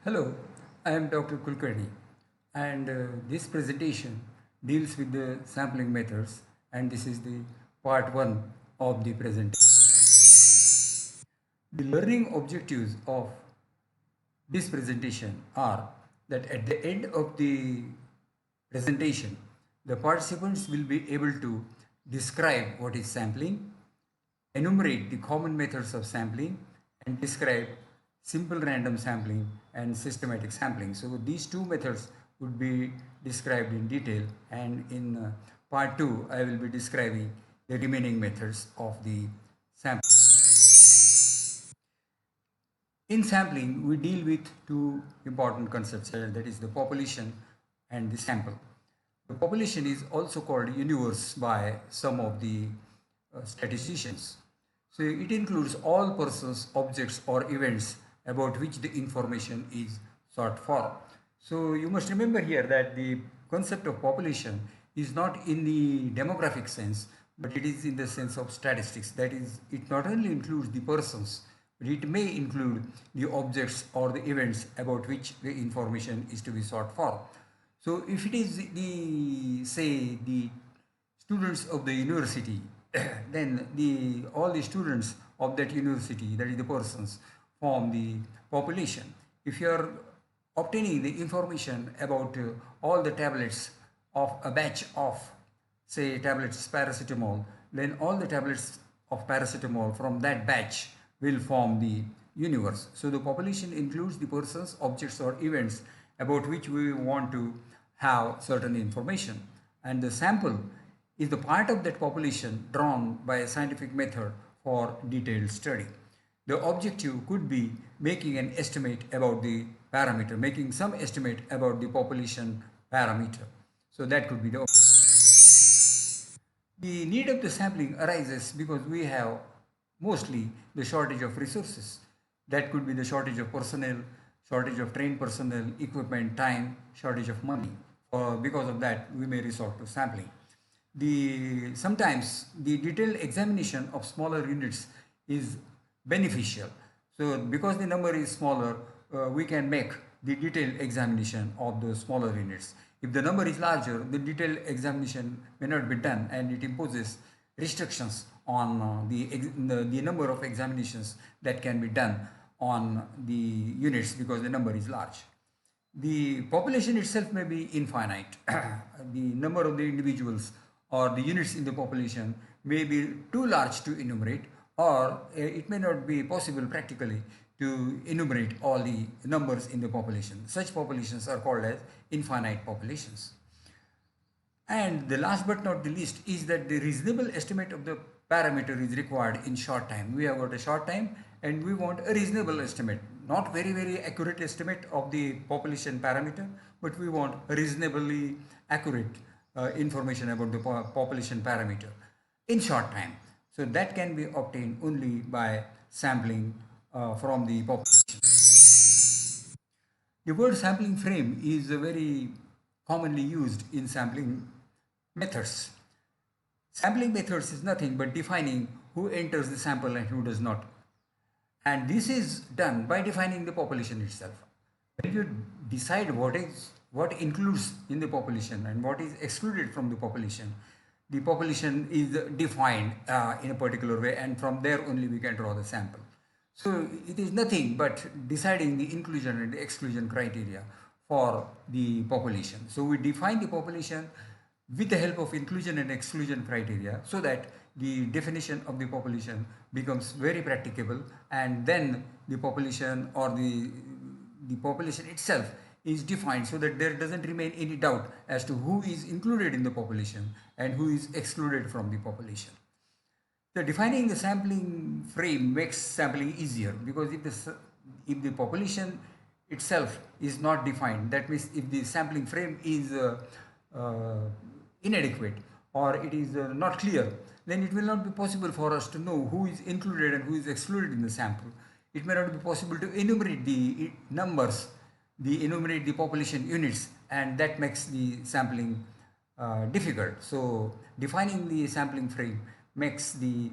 Hello, I am Dr. Kulkarni, and this presentation deals with the sampling methods, and this is the part 1 of the presentation. The learning objectives of this presentation are that at the end of the presentation, the participants will be able to describe what is sampling, enumerate the common methods of sampling, and describe simple random sampling and systematic sampling. So these two methods would be described in detail, and in part 2 I will be describing the remaining methods of the sampling. In sampling, we deal with two important concepts, that is the population and the sample. The population is also called universe by some of the statisticians. So it includes all persons, objects, or events about which the information is sought for. So you must remember here that the concept of population is not in the demographic sense, but it is in the sense of statistics. That is, it not only includes the persons, but it may include the objects or the events about which the information is to be sought for. So if it is the, say, the students of the university, then all the students of that university, that is the persons, form the population. If you are obtaining the information about all the tablets of a batch of, say, tablets paracetamol, then all the tablets of paracetamol from that batch will form the universe. So the population includes the persons, objects, or events about which we want to have certain information, and the sample is the part of that population drawn by a scientific method for detailed study. The objective could be making an estimate about the parameter, making some estimate about the population parameter. So that could be the need of the sampling arises because we have mostly the shortage of resources. That could be the shortage of personnel, shortage of trained personnel, equipment, time, shortage of money. Because of that, we may resort to sampling. Sometimes the detailed examination of smaller units is beneficial. So because the number is smaller, we can make the detailed examination of those smaller units. If the number is larger, the detailed examination may not be done, and it imposes restrictions on the number of examinations that can be done on the units because the number is large. The population itself may be infinite. The number of the individuals or the units in the population may be too large to enumerate, or it may not be possible practically to enumerate all the numbers in the population. Such populations are called as infinite populations. And the last but not the least is that the reasonable estimate of the parameter is required in short time. We have got a short time and we want a reasonable estimate, not very accurate estimate of the population parameter, but we want a reasonably accurate information about the population parameter in short time. So that can be obtained only by sampling from the population. The word sampling frame is very commonly used in sampling methods. Sampling methods is nothing but defining who enters the sample and who does not. And this is done by defining the population itself. When you decide what includes in the population and what is excluded from the population is defined in a particular way, and from there only we can draw the sample. So it is nothing but deciding the inclusion and the exclusion criteria for the population. So we define the population with the help of inclusion and exclusion criteria so that the definition of the population becomes very practicable, and then the population or the population itself is defined so that there doesn't remain any doubt as to who is included in the population and who is excluded from the population. So defining the sampling frame makes sampling easier, because if the population itself is not defined, that means if the sampling frame is uh, inadequate or it is not clear, then it will not be possible for us to know who is included and who is excluded in the sample. It may not be possible to enumerate the numbers, enumerate the population units, and that makes the sampling difficult. So defining the sampling frame makes the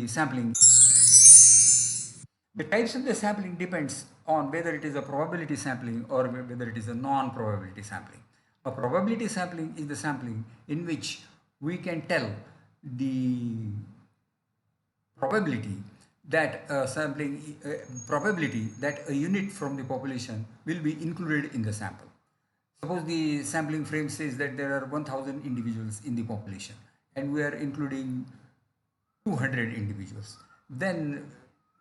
sampling. The types of the sampling depends on whether it is a probability sampling or whether it is a non-probability sampling. A probability sampling is the sampling in which we can tell the probability that a unit from the population will be included in the sample. Suppose the sampling frame says that there are 1000 individuals in the population and we are including 200 individuals. Then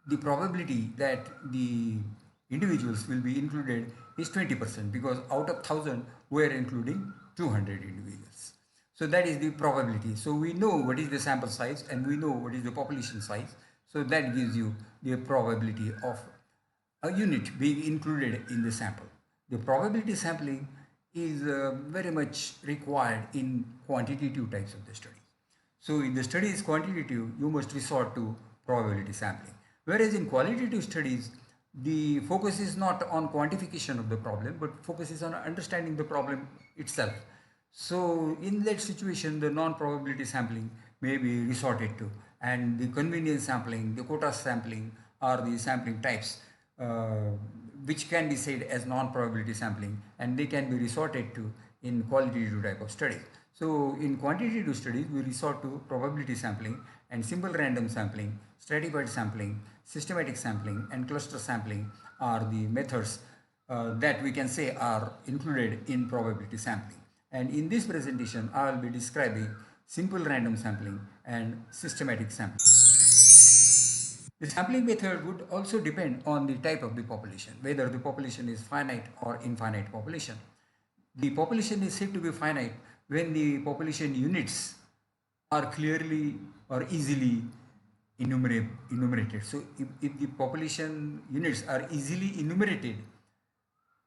the probability that the individuals will be included is 20% because out of 1000 we are including 200 individuals. So that is the probability. So we know what is the sample size and we know what is the population size. So that gives you the probability of a unit being included in the sample. The probability sampling is very much required in quantitative types of the studies. So in the studies quantitative, you must resort to probability sampling. Whereas in qualitative studies, the focus is not on quantification of the problem, but focus is on understanding the problem itself. So in that situation, the non-probability sampling may be resorted to, and the convenience sampling, the quota sampling are the sampling types uh, which can be said as non-probability sampling, and they can be resorted to in qualitative type of studies. So in quantitative studies, we resort to probability sampling and simple random sampling, stratified sampling, systematic sampling, and cluster sampling are the methods that we can say are included in probability sampling. And in this presentation, I will be describing simple random sampling and systematic sampling. The sampling method would also depend on the type of the population, whether the population is finite or infinite population. The population is said to be finite when the population units are clearly or easily enumerated. So if the population units are easily enumerated,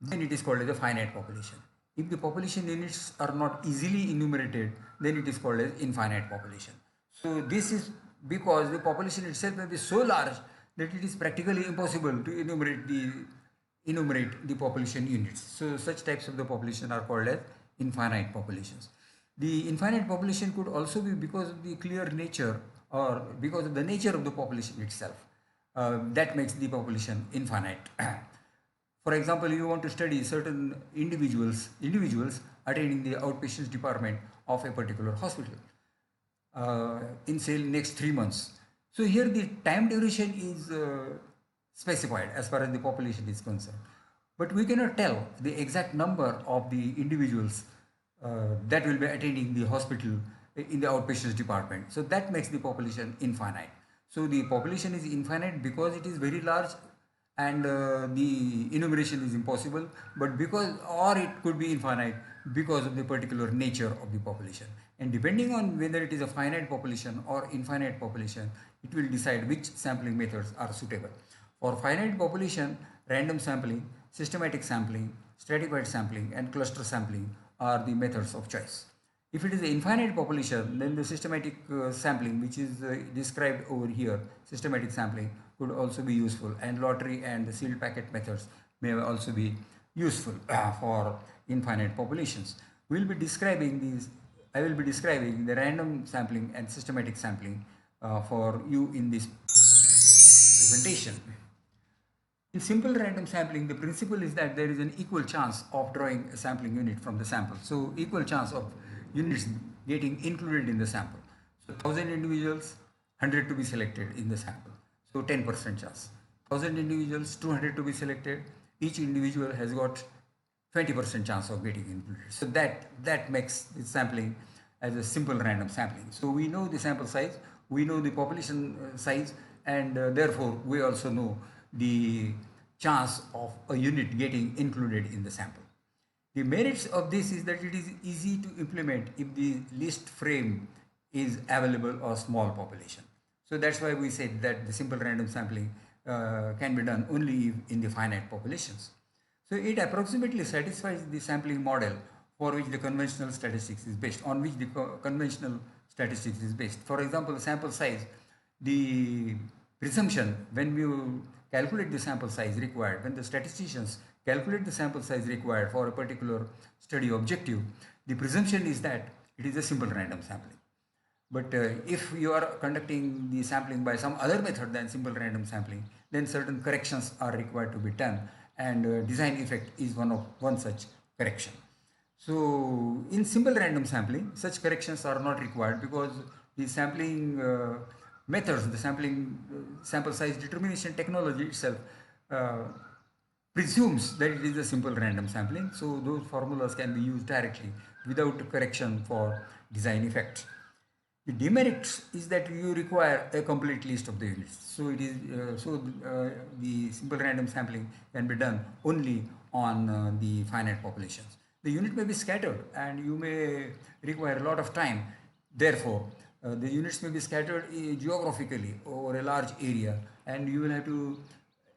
then it is called as a finite population. If the population units are not easily enumerated, then it is called as infinite population. So this is because the population itself may be so large that it is practically impossible to enumerate the population units. So such types of the population are called as infinite populations. The infinite population could also be because of the clear nature or because of the nature of the population itself. That makes the population infinite. For example, you want to study certain individuals attending the outpatients department of a particular hospital in say next 3 months. So here the time duration is specified as far as the population is concerned, but we cannot tell the exact number of the individuals that will be attending the hospital in the outpatients department. So that makes the population infinite. So the population is infinite because it is very large and the enumeration is impossible, but because or it could be infinite because of the particular nature of the population, and depending on whether it is a finite population or infinite population, it will decide which sampling methods are suitable. For finite population, random sampling, systematic sampling, stratified sampling, and cluster sampling are the methods of choice. If it is an infinite population, then the systematic sampling, which is described over here, systematic sampling, could also be useful, and lottery and the sealed packet methods may also be useful for infinite populations. We'll be describing these. I will be describing the random sampling and systematic sampling for you in this presentation. In simple random sampling, the principle is that there is an equal chance of drawing a sampling unit from the sample. So equal chance of units getting included in the sample. So 1000 individuals, 100 to be selected in the sample. So 10% chance. 1000 individuals, 200 to be selected. Each individual has got 20% chance of getting included. So that makes the sampling as a simple random sampling. So we know the sample size, we know the population size, and therefore we also know the chance of a unit getting included in the sample. The merits of this is that it is easy to implement if the list frame is available or small population. So that's why we said that the simple random sampling can be done only in the finite populations. So it approximately satisfies the sampling model for which the conventional statistics is based, on which the conventional statistics is based. For example, sample size, the presumption when you calculate the sample size required, when the statisticians calculate the sample size required for a particular study objective, the presumption is that it is a simple random sampling. But if you are conducting the sampling by some other method than simple random sampling, then certain corrections are required to be done, and design effect is one such correction. So in simple random sampling, such corrections are not required because the sampling methods, the sampling sample size determination technology itself uh, presumes that it is a simple random sampling. So those formulas can be used directly without correction for design effects. The demerit is that you require a complete list of the units. So it is the simple random sampling can be done only on the finite populations. The unit may be scattered and you may require a lot of time. Therefore, the units may be scattered geographically over a large area, and you will have to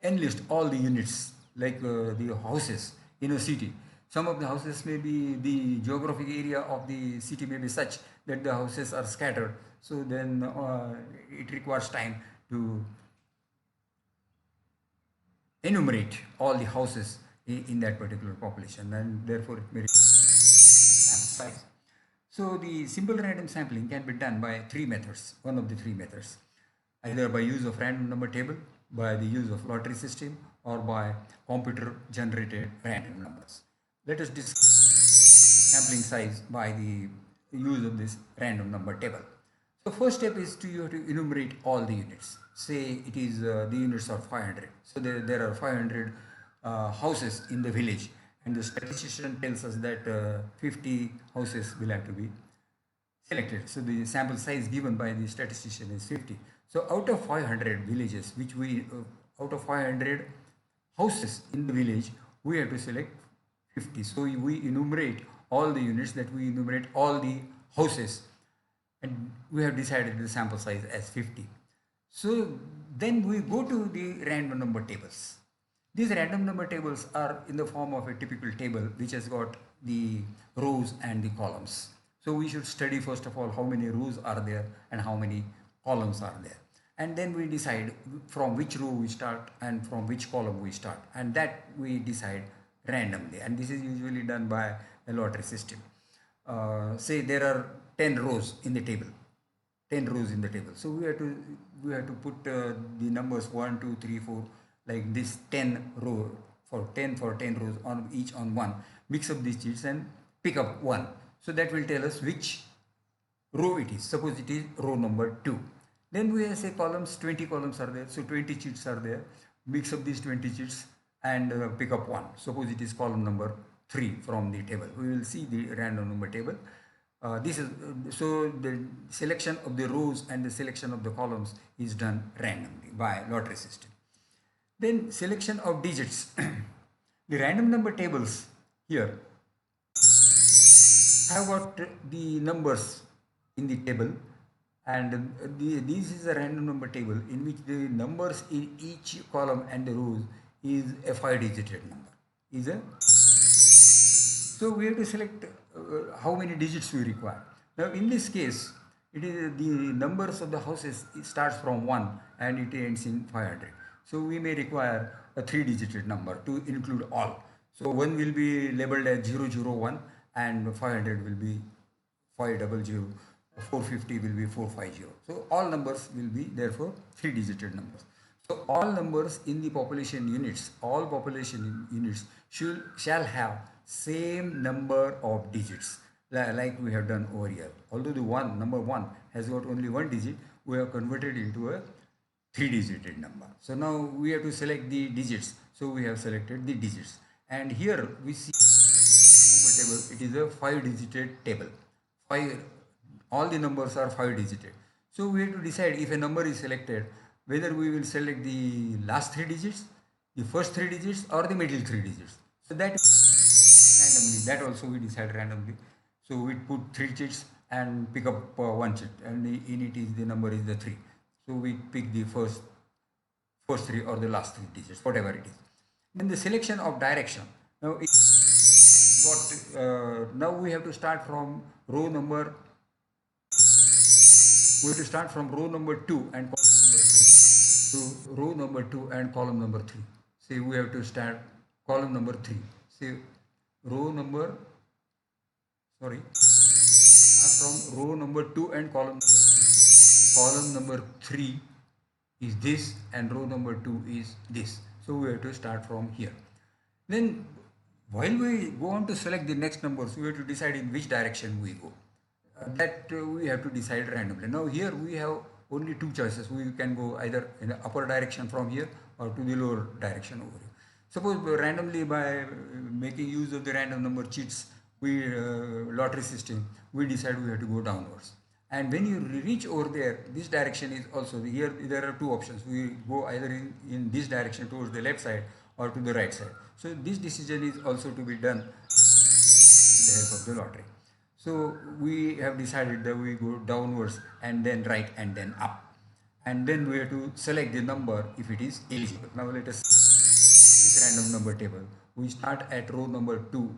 enlist all the units like the houses in a city. Some of the houses may be, the geographic area of the city may be such that the houses are scattered. So then it requires time to enumerate all the houses in that particular population, and therefore it may require size. So the simple random sampling can be done by three methods, one of the three methods, either by use of random number table, by the use of lottery system, or by computer generated random numbers. Let us discuss sampling size by the use of this random number table. So first step is to you have to enumerate all the units. Say it is the units are 500. So there are 500 houses in the village, and the statistician tells us that 50 houses will have to be selected. So the sample size given by the statistician is 50. So out of 500 villages, out of 500 houses in the village, we have to select 50. So we enumerate all the units, that we enumerate all the houses, and we have decided the sample size as 50. So then we go to the random number tables. These random number tables are in the form of a typical table which has got the rows and the columns. So we should study first of all how many rows are there and how many columns are there. And then we decide from which row we start and from which column we start. And that we decide randomly. And this is usually done by a lottery system. Say there are 10 rows in the table. 10 rows in the table. So we have to put the numbers 1, 2, 3, 4, like this 10 row for 10 rows on each on one. Mix up these sheets and pick up one. So that will tell us which row it is. Suppose it is row number 2. Then we have say columns, 20 columns are there. So 20 sheets are there. Mix up these 20 sheets and pick up one. Suppose it is column number 3 from the table. We will see the random number table. This is so the selection of the rows and the selection of the columns is done randomly by lottery system. Then selection of digits. The random number tables here have got the numbers in the table, and this is a random number table in which the numbers in each column and the rows is a 5-digit number. So we have to select how many digits we require. Now in this case, it is the numbers of the houses, it starts from 1 and it ends in 500. So we may require a 3-digit number to include all. So 1 will be labeled as 001 and 500 will be 500, 450 will be 450. So all numbers will be therefore 3-digit numbers. So all numbers in the population units, all population units shall have same number of digits, like we have done over here. Although the number 1 has got only 1 digit, we have converted into a 3-digit number. So now we have to select the digits. So we have selected the digits, and here we see number table. It is a 5-digit table. All the numbers are 5-digit. So we have to decide if a number is selected, whether we will select the last 3 digits, the first 3 digits, or the middle 3 digits. So that randomly, that also we decide randomly. So we put 3 chits and pick up one chit, and in it is the number is the 3. So we pick the first 3 or the last 3 digits, whatever it is. Then the selection of direction. Now now we have to start from row number. We have to start from row number 2 and column number 3. So row number 2 and column number 3. Say we have to start column number 3. Say row number, start from row number 2 and column number 3. column number 3 is this and row number 2 is this. So we have to start from here. Then while we go on to select the next numbers, we have to decide in which direction we go. That we have to decide randomly. Now here we have only two choices. We can go either in the upper direction from here or to the lower direction over here. Suppose randomly by making use of the random number cheats, we lottery system, we decide we have to go downwards. And when you reach over there, this direction is also here. There are two options. We go either in this direction towards the left side or to the right side. So this decision is also to be done with the help of the lottery. So we have decided that we go downwards and then right and then up. And then we have to select the number if it is eligible. Now let us see this random number table. We start at row number 2,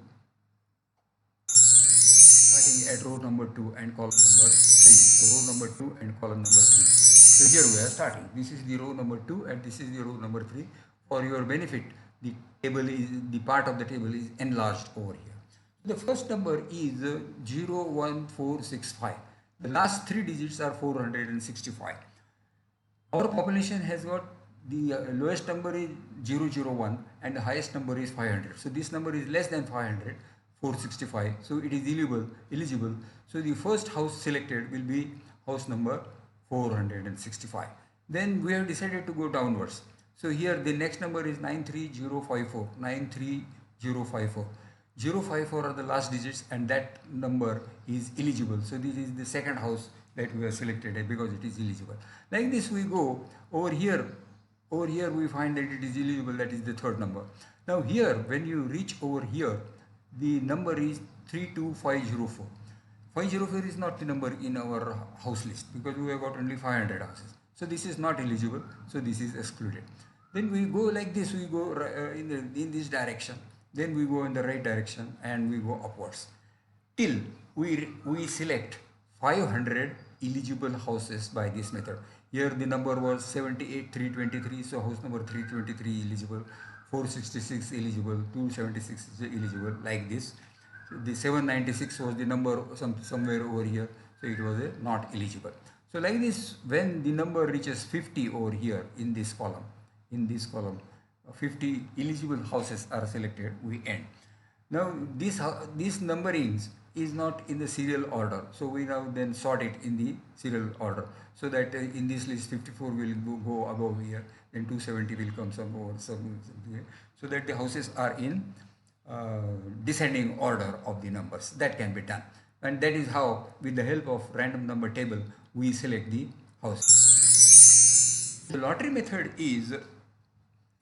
starting at row number 2 and column number 3. So row number 2 and column number 3. So here we are starting. This is the row number 2 and this is the row number 3. For your benefit, the part of the table is enlarged over here. The first number is 01465. The last 3 digits are 465. Our population has got the lowest number is 001 and the highest number is 500. So this number is less than 500, 465. So it is eligible. So the first house selected will be house number 465. Then we have decided to go downwards. So here the next number is 93054. 93054. 054 are the last digits and that number is eligible. So this is the second house that we have selected because it is eligible. Like this we go over here. Over here we find that it is eligible, that is the third number. Now here when you reach over here, the number is 32504. 504 is not the number in our house list because we have got only 500 houses. So this is not eligible. So this is excluded. Then we go like this, we go in this direction. Then we go in the right direction and we go upwards till we select 500 eligible houses by this method. Here the number was 78,323, so house number 323 eligible, 466 eligible, 276 is eligible, like this. So the 796 was the number somewhere over here, so it was not eligible. So like this, when the number reaches 50 over here in this column, 50 eligible houses are selected, we end. Now this numberings is not in the serial order, so we now then sort it in the serial order, so that in this list 54 will go above here, then 270 will come some here, so that the houses are in descending order of the numbers. That can be done, and that is how with the help of random number table we select the houses. The lottery method is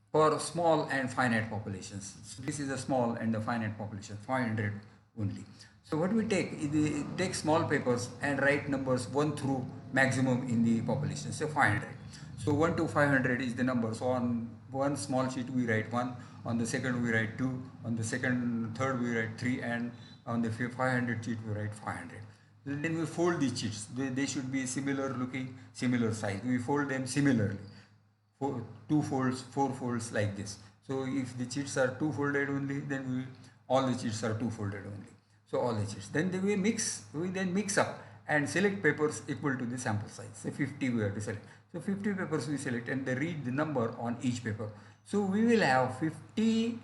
for small and finite populations. So this is a small and a finite population, 500 only. So what we take is take small papers and write numbers 1 through maximum in the population, say 500. So 1 to 500 is the number. So on one small sheet we write 1, on the second we write 2, on the third we write 3, and on the 500 sheet we write 500. Then we fold these sheets. They should be similar looking, similar size. We fold them similarly. 2 folds, 4 folds, like this. So if the sheets are 2 folded only, then all the sheets are 2 folded only. So all the sheets. Then we then mix up and select papers equal to the sample size. Say 50 we have to select. So 50 papers we select and they read the number on each paper. So we will have 50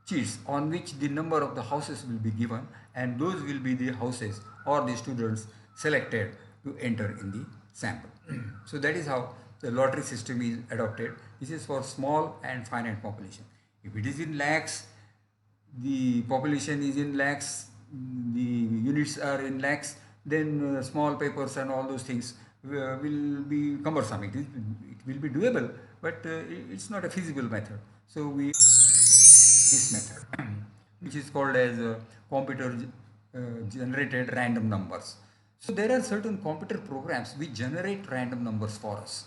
sheets on which the number of the houses will be given, and those will be the houses or the students selected to enter in the sample. So that is how the lottery system is adopted. This is for small and finite population. If it is in lakhs, the population is in lakhs, the units are in lakhs, then small papers and all those things will be cumbersome. It will be doable, but it's not a feasible method. So we this method, which is called as computer generated random numbers. So there are certain computer programs which generate random numbers for us.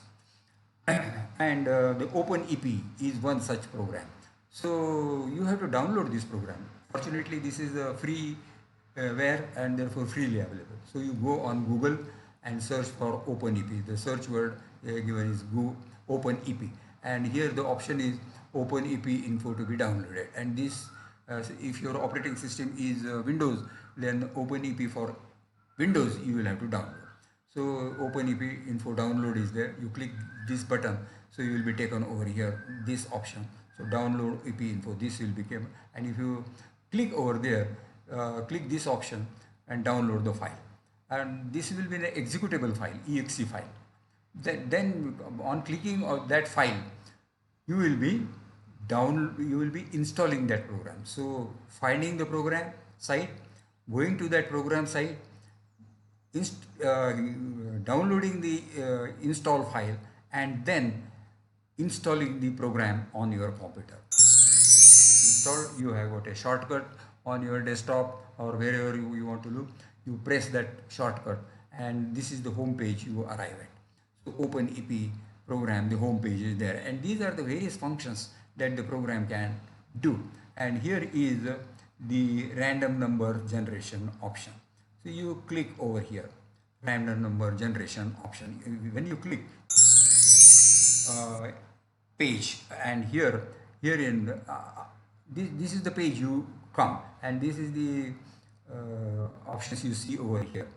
And the OpenEP is one such program. So you have to download this program. Fortunately, this is a freeware and therefore freely available. So you go on Google and search for OpenEP. The search word given is OpenEP, and here the option is OpenEP info to be downloaded. And this, if your operating system is Windows, then OpenEP for Windows you will have to download. So open EP info download is there. You click this button, so you will be taken over here, this option. So download EP info, this will become, and if you click over there, click this option and download the file. And this will be an executable file, exe file. Then on clicking of that file, you will be you will be installing that program. So finding the program site, going to that program site, downloading the install file, and then installing the program on your computer. Install, you have got a shortcut on your desktop or wherever you want to look. You press that shortcut, and this is the home page you arrive at. So open EP program, the home page is there, and these are the various functions that the program can do. And here is the random number generation option. So you click over here, random number generation option. When you click page, and here in this is the page you come, and this is the options you see over here.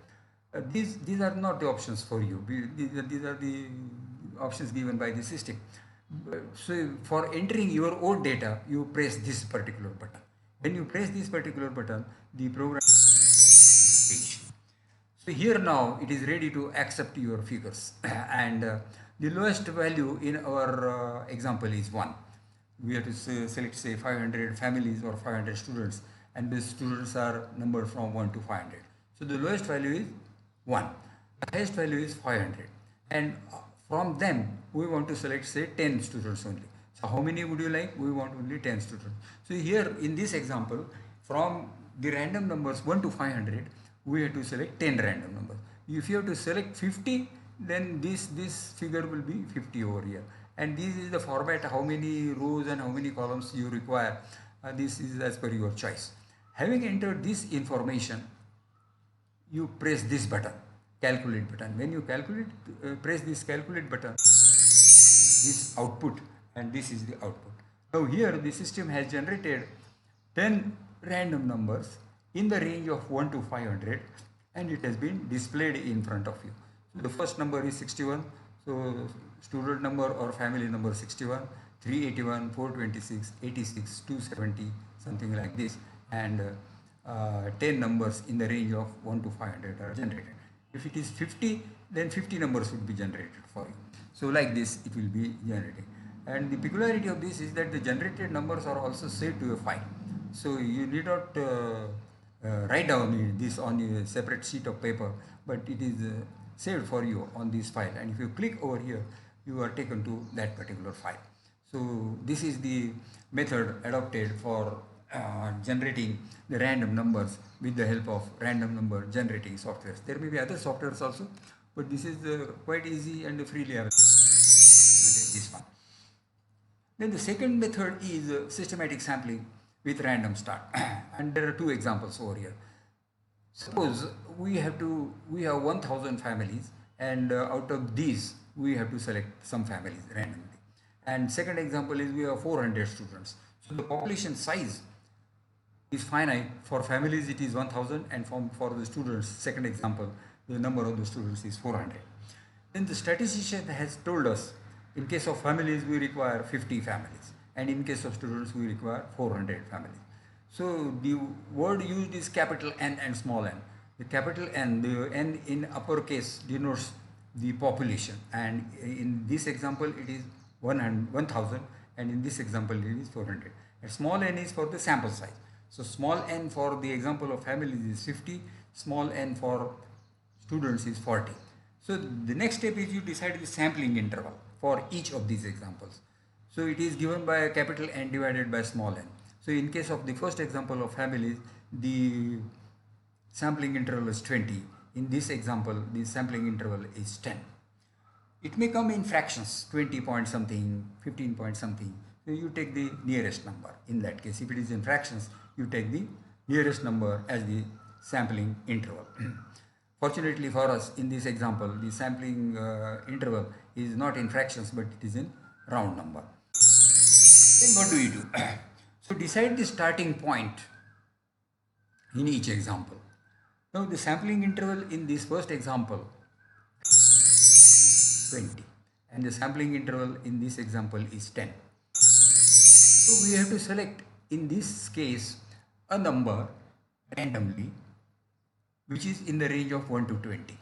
These are not the options for you. These are the options given by the system. So for entering your own data, you press this particular button. When you press this particular button, the program page. So here now it is ready to accept your figures, and the lowest value in our example is 1. We have to select, say, 500 families or 500 students, and the students are numbered from 1 to 500. So the lowest value is 1. The highest value is 500, and from them we want to select, say, 10 students only. So how many would you like? We want only 10 students. So here in this example, from the random numbers 1 to 500, we have to select 10 random numbers. If you have to select 50, then this figure will be 50 over here. And this is the format, how many rows and how many columns you require. This is as per your choice. Having entered this information, you press this button, calculate button. When you calculate, press this calculate button, this output, and this is the output. Now here the system has generated 10 random numbers in the range of 1 to 500, and it has been displayed in front of you. So the first number is 61. So student number or family number 61, 381, 426, 86, 270, something like this, and 10 numbers in the range of 1 to 500 are generated. If it is 50, then 50 numbers would be generated for you. So like this it will be generating. And the peculiarity of this is that the generated numbers are also saved to a file. So you need not write down this on a separate sheet of paper, but it is saved for you on this file, and if you click over here, you are taken to that particular file. So this is the method adopted for generating the random numbers with the help of random number generating softwares. There may be other softwares also, but this is quite easy and freely available. This one. Then the second method is systematic sampling with random start, and there are two examples over here. Suppose we have 1000 families, and out of these we have to select some families randomly. And second example is we have 400 students. So the population size is finite. For families it is 1000, and for the students, second example, the number of the students is 400. Then the statistician has told us in case of families we require 50 families, and in case of students we require 400 families. So the word used is capital N and small n. The capital N, the N in uppercase denotes the population, and in this example it is 1000, and in this example it is 400. And small n is for the sample size. So small n for the example of families is 50, small n for students is 40. So the next step is you decide the sampling interval for each of these examples. So it is given by a capital N divided by small n. So in case of the first example of families, the sampling interval is 20. In this example, the sampling interval is 10. It may come in fractions, 20 point something, 15 point something. So you take the nearest number. In that case, if it is in fractions, you take the nearest number as the sampling interval. Fortunately for us, in this example, the sampling interval is not in fractions, but it is in round number. Then what do you do? So decide the starting point in each example. Now the sampling interval in this first example 20, and the sampling interval in this example is 10. So we have to select in this case a number randomly which is in the range of 1 to 20.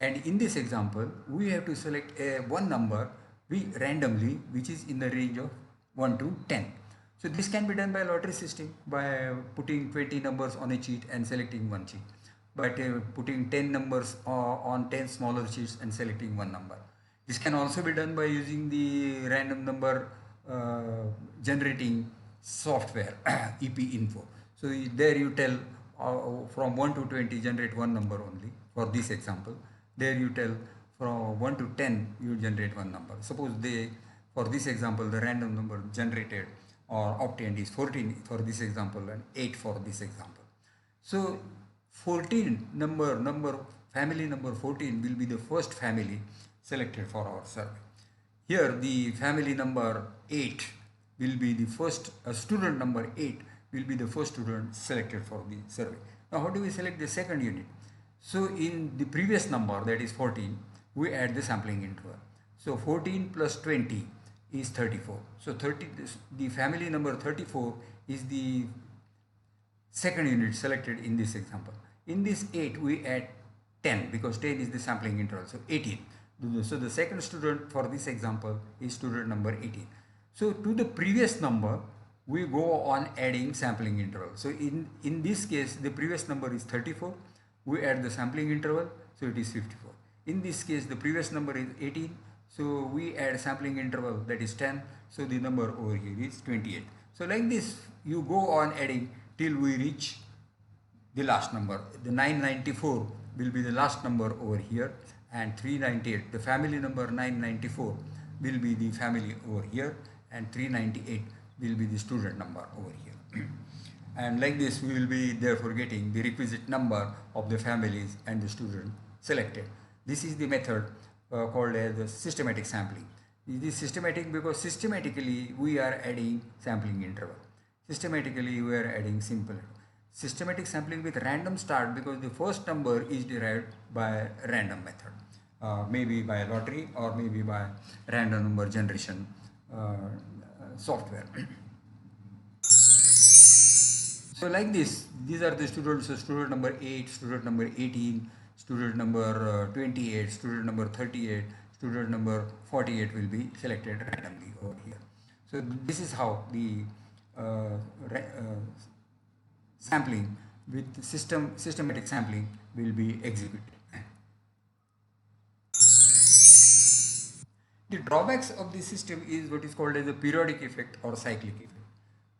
And in this example, we have to select one number randomly which is in the range of 1 to 10. So this can be done by lottery system by putting 20 numbers on a sheet and selecting one sheet. By putting 10 numbers on 10 smaller sheets and selecting one number. This can also be done by using the random number generating software EP info. So there you tell from 1 to 20 generate one number only for this example. There you tell from 1 to 10 you generate one number. Suppose for this example the random number generated or obtained is 14 for this example and 8 for this example. So 14 family number 14 will be the first family selected for our survey. Here the family number 8 will be the first, student number 8 will be the first student selected for the survey. Now how do we select the second unit? So in the previous number, that is 14, we add the sampling interval. So 14 plus 20 is 34. So the family number 34 is the second unit selected in this example. In this 8 we add 10 because 10 is the sampling interval, so 18. So the second student for this example is student number 18. So to the previous number we go on adding sampling interval. So in this case the previous number is 34, we add the sampling interval, so it is 54. In this case the previous number is 18, so we add sampling interval, that is 10, so the number over here is 28. So like this you go on adding till we reach the last number. The 994 will be the last number over here, and 398, the family number 994 will be the family over here, and 398 will be the student number over here. And like this we will be therefore getting the requisite number of the families and the student selected. This is the method called as the systematic sampling. It is systematic because systematically we are adding sampling interval. Systematically we are adding simple. Systematic sampling with random start because the first number is derived by random method. Maybe by lottery or maybe by random number generation software. So like this, these are the students, so student number 8, student number 18, student number 28, student number 38, student number 48 will be selected randomly over here. So this is how the sampling with systematic sampling will be executed. The drawbacks of this system is what is called as a periodic effect or cyclic effect.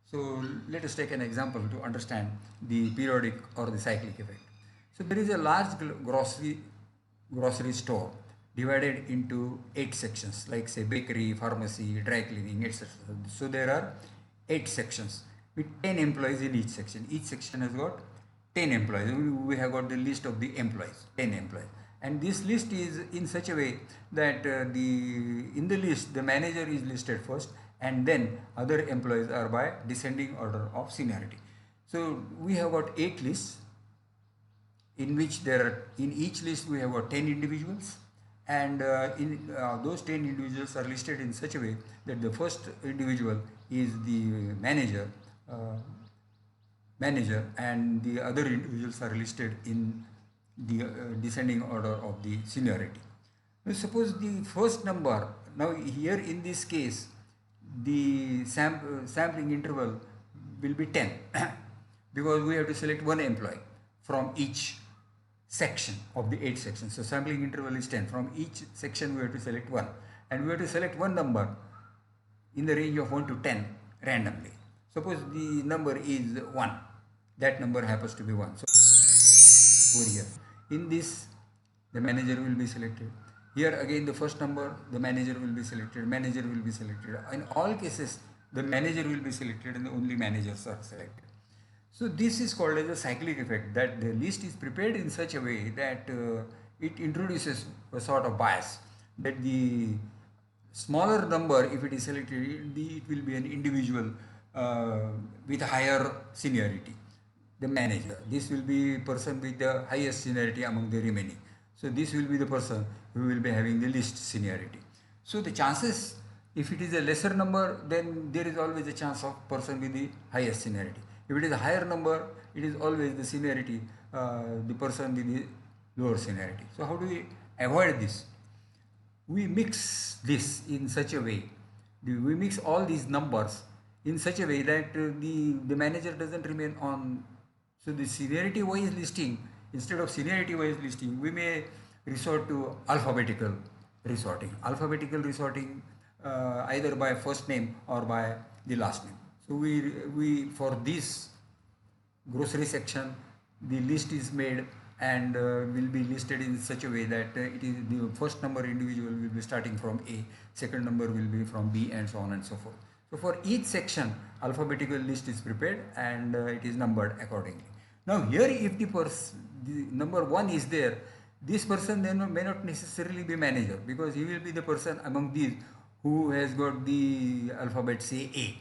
So let us take an example to understand the periodic or the cyclic effect. So there is a large grocery store divided into 8 sections, like say bakery, pharmacy, dry cleaning, etc. So there are 8 sections with 10 employees in each section. Each section has got 10 employees. We have got the list of the employees, 10 employees. And this list is in such a way that in the list the manager is listed first, and then other employees are by descending order of seniority. So we have got 8 lists in which in each list we have got 10 individuals, and those 10 individuals are listed in such a way that the first individual is the manager, and the other individuals are listed in the descending order of the seniority. Now suppose the first number, now here in this case the sampling interval will be 10 because we have to select one employee from each section of the 8 sections. So sampling interval is 10. From each section we have to select one, and we have to select one number in the range of 1 to 10 randomly. Suppose the number is 1, that number happens to be 1. So over here in this the manager will be selected. Here again the first number, the manager will be selected, manager will be selected. In all cases the manager will be selected and only managers are selected. So this is called as a cyclic effect, that the list is prepared in such a way that it introduces a sort of bias, that the smaller number, if it is selected, it will be an individual with higher seniority, the manager. This will be person with the highest seniority among the remaining. So this will be the person we will be having the least seniority. So the chances, if it is a lesser number, then there is always a chance of person with the highest seniority. If it is a higher number, it is always the seniority, the person with the lower seniority. So how do we avoid this? We mix this in such a way, we mix all these numbers in such a way that the manager doesn't remain on. So the seniority wise listing, instead of seniority wise listing, we may resort to alphabetical resorting, either by first name or by the last name. So we for this grocery section, the list is made and will be listed in such a way that it is the first number individual will be starting from A, second number will be from B, and so on and so forth. So for each section, alphabetical list is prepared and it is numbered accordingly. Now here, if the number 1 is there, this person then may not necessarily be manager, because he will be the person among these who has got the alphabet, say A.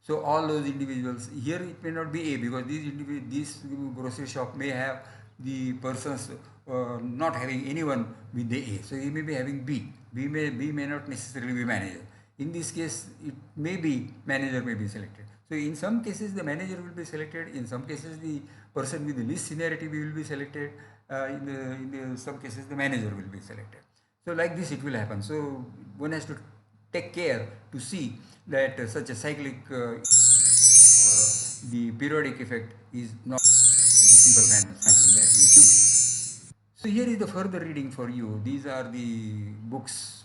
So all those individuals, here it may not be A, because this grocery shop may have the persons not having anyone with the A. So he may be having B. B may not necessarily be manager. In this case, it may be manager may be selected. So in some cases the manager will be selected. In some cases the person with the least seniority will be selected. In some cases the manager will be selected. So like this it will happen. So one has to take care to see that such a cyclic the periodic effect is not the simple kind of sampling that we do. So here is the further reading for you. These are the books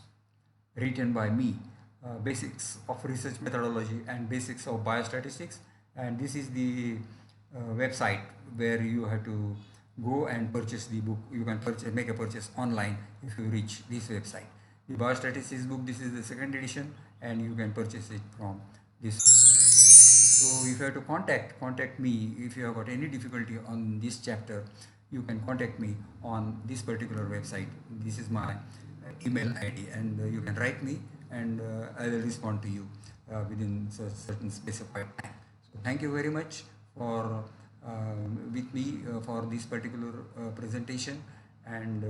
written by me, Basics of Research Methodology and Basics of Biostatistics, and this is the website where you have to go and purchase the book. You can make a purchase online if you reach this website. The Biostatistics book, this is the second edition, and you can purchase it from this. So if you have to contact me if you have got any difficulty on this chapter, you can contact me on this particular website. This is my email ID, and you can write me, and I will respond to you within certain specified time. So thank you very much for with me for this particular presentation, and